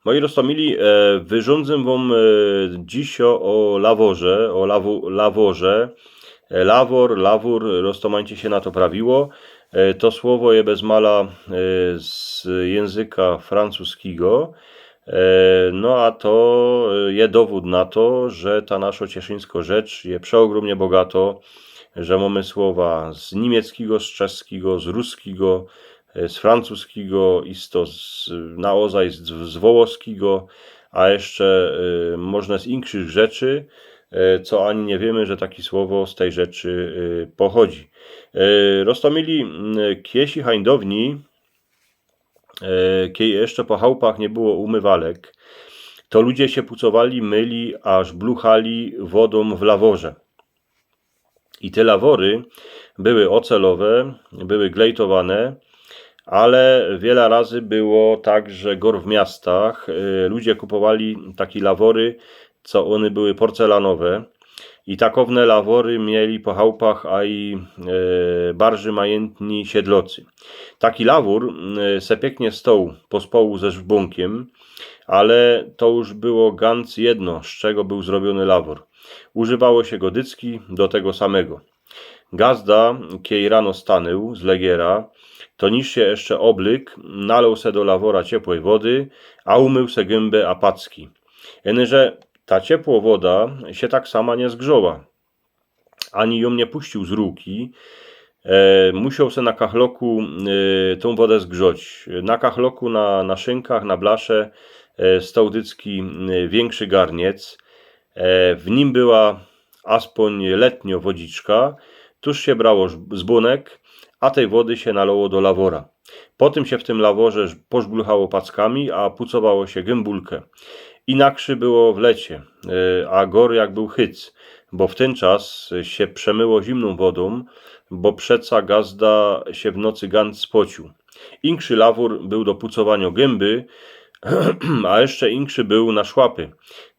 Moi roztomili, wyrządzę wam dziś o laworze, laworze. Lawor, roztomańcie się na to prawiło. To słowo je bez mala z języka francuskiego. No a to je dowód na to, że ta nasza cieszyńska rzecz je przeogromnie bogato, że mamy słowa z niemieckiego, z czeskiego, z ruskiego, z francuskiego i naozaj z wołoskiego, a jeszcze można z inkszych rzeczy, co ani nie wiemy, że takie słowo z tej rzeczy pochodzi. Roztomili kiesi hańdowni, kiedy jeszcze po chałupach nie było umywalek, to ludzie się pucowali, myli, aż bluchali wodą w laworze. I te lawory były ocelowe, były glejtowane, ale wiele razy było tak, że w miastach ludzie kupowali takie lawory, co one były porcelanowe. I takowne lawory mieli po chałupach, a i barży majętni siedlocy. Taki lawór se pięknie stał pospołu ze żbunkiem, ale to już było ganz jedno, z czego był zrobiony lawor. Używało się godycki do tego samego. Gazda, kiej rano stanął z legiera, to niż się jeszcze oblyk, nalał se do lawora ciepłej wody, a umył se gębę a packi. Że ta ciepła woda się tak sama nie zgrzoła, ani ją nie puścił z ruki, musiał se na kachloku tą wodę zgrzoć. Na kachloku, na szynkach, na blasze stał dycki większy garniec. W nim była aspoń letnio wodziczka, tuż się brało zbunek, a tej wody się nalało do lawora. Potem się w tym laworze pożbluchało packami, a pucowało się gębulkę. Inakszy było w lecie, a jak był hyc, bo w ten czas się przemyło zimną wodą, bo przeca gazda się w nocy ganz spocił. Inkszy lawór był do pucowania gęby, a jeszcze inkszy był na szłapy.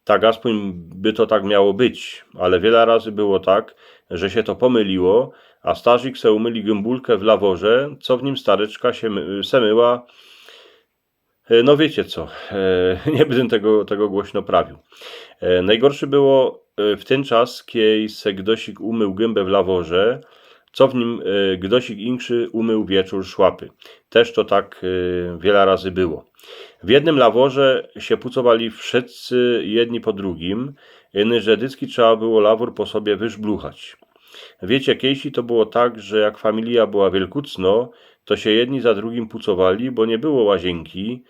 Tak aspoň by to tak miało być, ale wiele razy było tak, że się to pomyliło, a starzyk se umyli gębulkę w laworze, co w nim stareczka se myła. No wiecie co, nie będę tego głośno prawił. Najgorsze było w ten czas, kiedy se gdosik umył gębę w laworze, co w nim gdosik inkszy umył wieczór szłapy. Też to tak wiele razy było. W jednym laworze się pucowali wszyscy jedni po drugim, że dycki trzeba było lawor po sobie wyżbluchać. Wiecie, kiejsi to było tak, że jak familia była wielkucno, to się jedni za drugim pucowali, bo nie było łazienki,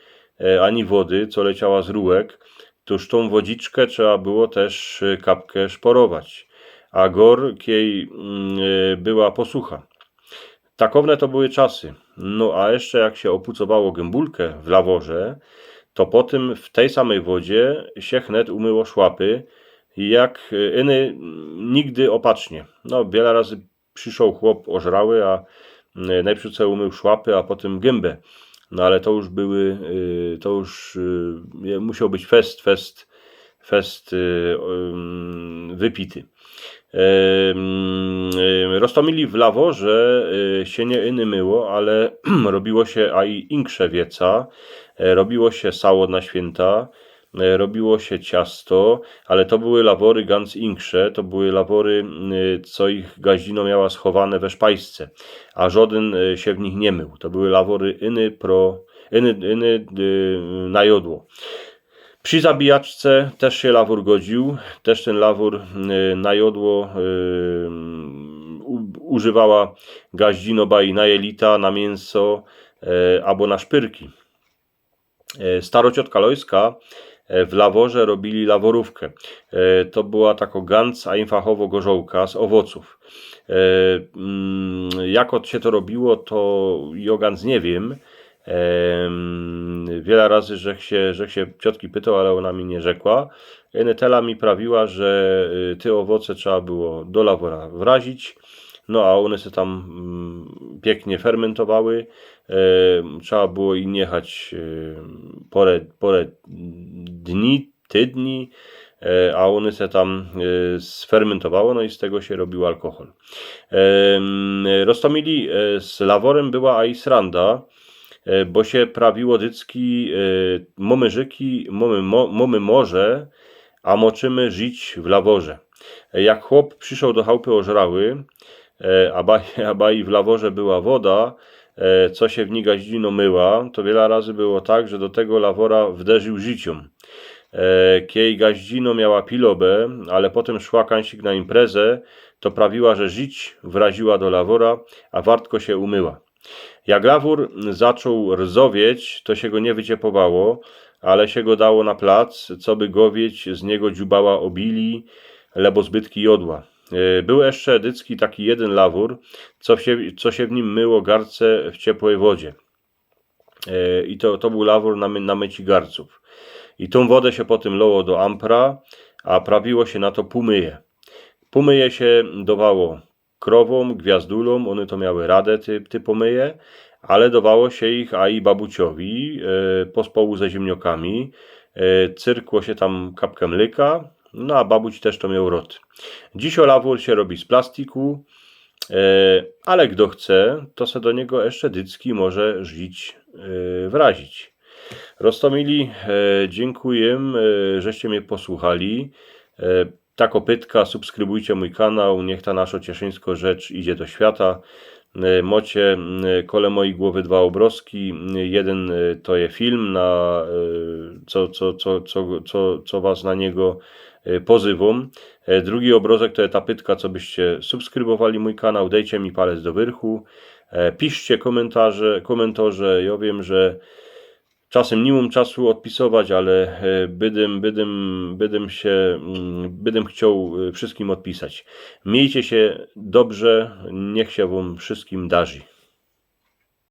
ani wody, co leciała z rurek, toż tą wodziczkę trzeba było też kapkę szporować, a kiej była posucha. Takowne to były czasy. No a jeszcze jak się opucowało gębulkę w laworze, to potem w tej samej wodzie się chnet umyło szłapy, jak nigdy opacznie. No wiele razy przyszł chłop ożrały, a najpierw sobie umył szłapy, a potem gębę. No ale to już musiał być fest wypity. Roztomili w laworze się nie myło, ale robiło się a i inksze wieca, robiło się sało na święta, robiło się ciasto, ale to były lawory ganz inksze, to były lawory, co ich gaździno miała schowane we szpajsce, a żaden się w nich nie mył. To były lawory na jodło. Przy zabijaczce też się lawór godził, też ten lawór na jodło używała gaździno bai na jelita, na mięso albo na szpyrki. Starociotka Lojska w laworze robili laworówkę. To była taka ganz einfachowo gorzołka z owoców. Jak się to robiło, to ja ganz nie wiem. Wiele razy, że się ciotki pytał, ale ona mi nie rzekła. Tela mi prawiła, że te owoce trzeba było do lawora wrazić, no a one się tam pięknie fermentowały. Trzeba było im jechać porę dni, tydni, a one się tam sfermentowało, no i z tego się robił alkohol. Roztomili z laworem była a i sranda, bo się prawiło dycki, mamy rzeki, mamy morze, a moczymy żyć w laworze. Jak chłop przyszedł do chałupy ożrały, a bai w laworze była woda, co się w niej gaździno myła, to wiele razy było tak, że do tego lawora wderzył życiom. Kiej gaździno miała pilobę, ale potem szła kańsik na imprezę, to prawiła, że żyć wraziła do lawora, a wartko się umyła. Jak lawór zaczął rzowieć, to się go nie wyciepowało, ale się go dało na plac, co by gowieć z niego dziubała obili, lebo zbytki jodła. Był jeszcze dycki taki jeden lawór, co się w nim myło garce w ciepłej wodzie. I to był lawór na myci garców. I tą wodę się potem loło do ampra, a prawiło się na to pumyje. Pumyje się dawało krowom, gwiazdulom, one to miały radę ty pomyje, ale dawało się ich a i babuciowi pospołu ze ziemniokami. Cyrkło się tam kapkę mlyka, no a babuć też to miał rot. Dziś lawór się robi z plastiku, ale kto chce, to se do niego jeszcze dycki może żyć wrazić. Rostomili, dziękuję, żeście mnie posłuchali. Ta kopytka, subskrybujcie mój kanał, niech ta nasza cieszyńska rzecz idzie do świata. Mocie kole mojej głowy dwa obrazki. Jeden to jest film, na co was na niego pozywam. Drugi obrazek to jest ta pytka, co byście subskrybowali mój kanał, dajcie mi palec do wyrchu, piszcie komentarze. Ja wiem, że czasem nie mam czasu odpisować, ale bydym chciał wszystkim odpisać. Miejcie się dobrze, niech się wam wszystkim darzy.